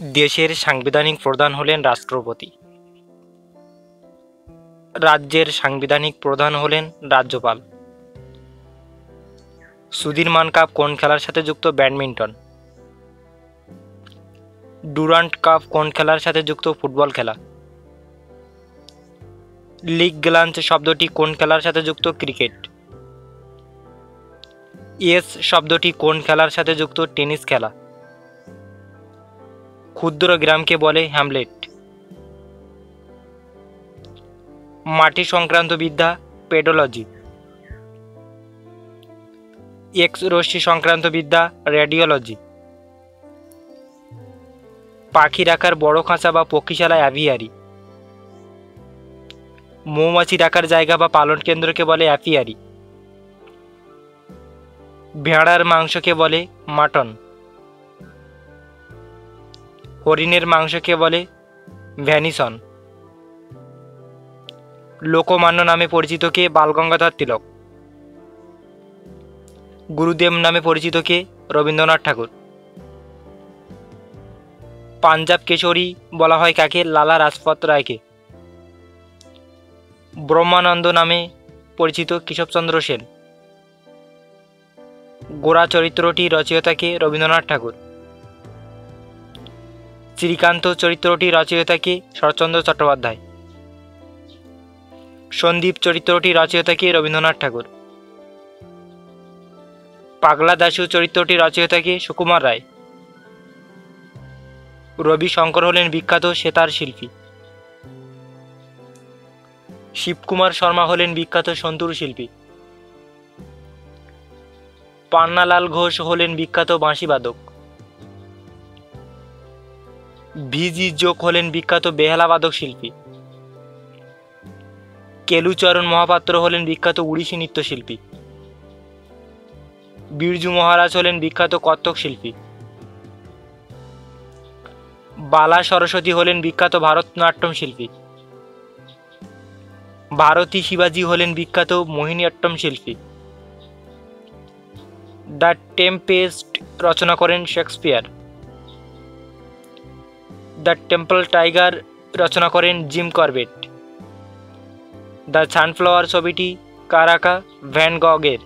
দেশের সাংবিধানিক প্রধান হলেন রাষ্ট্রপতি। রাজ্যের সাংবিধানিক প্রধান হলেন রাজ্যপাল। সুধীরমান কাপ কোন খেলার সাথে যুক্ত? ব্যাডমিন্টন। ডুরান্ট কাপ কোন খেলার সাথে যুক্ত? ফুটবল খেলা। লিগ গ্লাঞ্চ শব্দটি কোন খেলার সাথে যুক্ত? ক্রিকেট। এস শব্দটি কোন খেলার সাথে যুক্ত? টেনিস খেলা। ক্ষুদ্র গ্রামকে বলে হ্যামলেট। মাটি সংক্রান্ত বিদ্যা পেডোলজি। এক্স রশ্মি সংক্রান্ত বিদ্যা রেডিওলজি। পাখি রাখার বড় খাঁচা বা পক্ষীশালা অ্যাভিয়ারি। মৌমাছি রাখার জায়গা বা পালন কেন্দ্রকে বলে অ্যাপিয়ারি। ভেড়ার মাংসকে বলে মাটন। হরিণের মাংসকে বলে ভ্যানিসন। লোকমান্য নামে পরিচিত কে? বালগঙ্গাধর তিলক। গুরুদেব নামে পরিচিত কে? রবীন্দ্রনাথ ঠাকুর। পাঞ্জাব কেশরী বলা হয় কাকে? লালা রাজপথ রায়কে। ব্রহ্মানন্দ নামে পরিচিত কেশবচন্দ্র সেন। গোরা চরিত্রটি রচয়িতা কে? রবীন্দ্রনাথ ঠাকুর। শ্রীকান্ত চরিত্রটি রচয়িতা কে? শরৎচন্দ্র চট্টোপাধ্যায়। সন্দীপ চরিত্রটি রচয়িতা কে? রবীন্দ্রনাথ ঠাকুর। পাগলা দাশু চরিত্রটি রচয়িতা কে? সুকুমার রায়। রবি শঙ্কর হলেন বিখ্যাত সেতার শিল্পী। শিবকুমার শর্মা হলেন বিখ্যাত সন্তুর শিল্পী। পান্নালাল ঘোষ হলেন বিখ্যাত বাঁশিবাদক। ভিজি যোগ হলেন বিখ্যাত বেহালাবাদক শিল্পী। কেলুচরণ মহাপাত্র হলেন বিখ্যাত উড়িষ্যি নৃত্যশিল্পী। বিরজু মহারাজ হলেন বিখ্যাত কত্থক শিল্পী। বালা সরস্বতী হলেন বিখ্যাত ভারতনাট্যম শিল্পী। ভারতী শিবাজি হলেন বিখ্যাত মোহিনীঅট্টম শিল্পী। দ্য টেম্পেস্ট রচনা করেন শেক্সপিয়ার। দ্য টেম্পল টাইগার রচনা করেন জিম করবেট। দ্য সানফ্লাওয়ার ছবিটি কার আঁকা? ভ্যান গগের।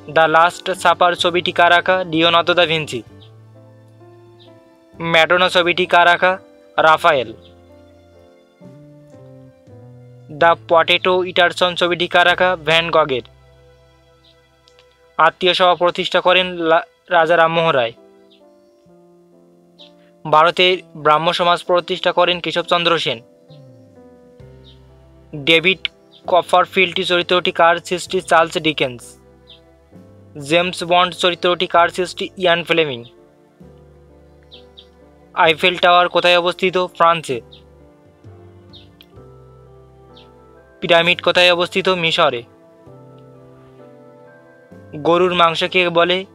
দ্য লাস্ট সাপার ছবিটি কার আঁকা? Leonardo da Vinci. ম্যাডোনা ছবিটি কার আঁকা? রাফায়েল। দ্য পটেটো ইটারসন ছবিটি কার আঁকা? ভ্যান গগের। আত্মীয় সভা প্রতিষ্ঠা করেন রাজা রামমোহন রায়। ভারতের ব্রাহ্ম সমাজ প্রতিষ্ঠা করেন কেশবচন্দ্র সেন। ডেভিড কপারফিল্ড চরিত্রটি কার সৃষ্টি? Charles Dickens. জেমস বন্ড চরিত্রটি কার সৃষ্টি? Ian Fleming. আইফেল টাওয়ার কোথায় অবস্থিত? ফ্রান্সে। পিরামিড কোথায় অবস্থিত? মিশরে। গরুর মাংসকে বলে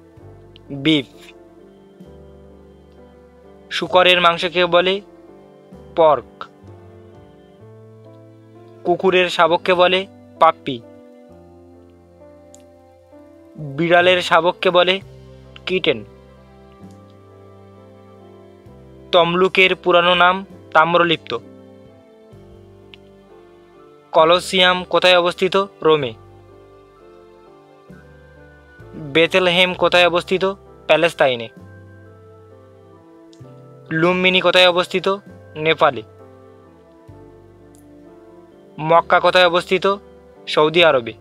বিফ। শূকরের মাংসকে বলে পর্ক। কুকুরের শাবককে বলে পাপ্পি। বিড়ালের শাবককে বলে কিটেন। তমলুকের পুরানো নাম তাম্রলিপ্ত। কলোসিয়াম কোথায় অবস্থিত? রোমে। বেথলেহেম কোথায় অবস্থিত? প্যালেস্তাইনে। লুম্বিনী কোথায় অবস্থিত? নেপালে। মক্কা কোথায় অবস্থিত? সৌদি আরবে।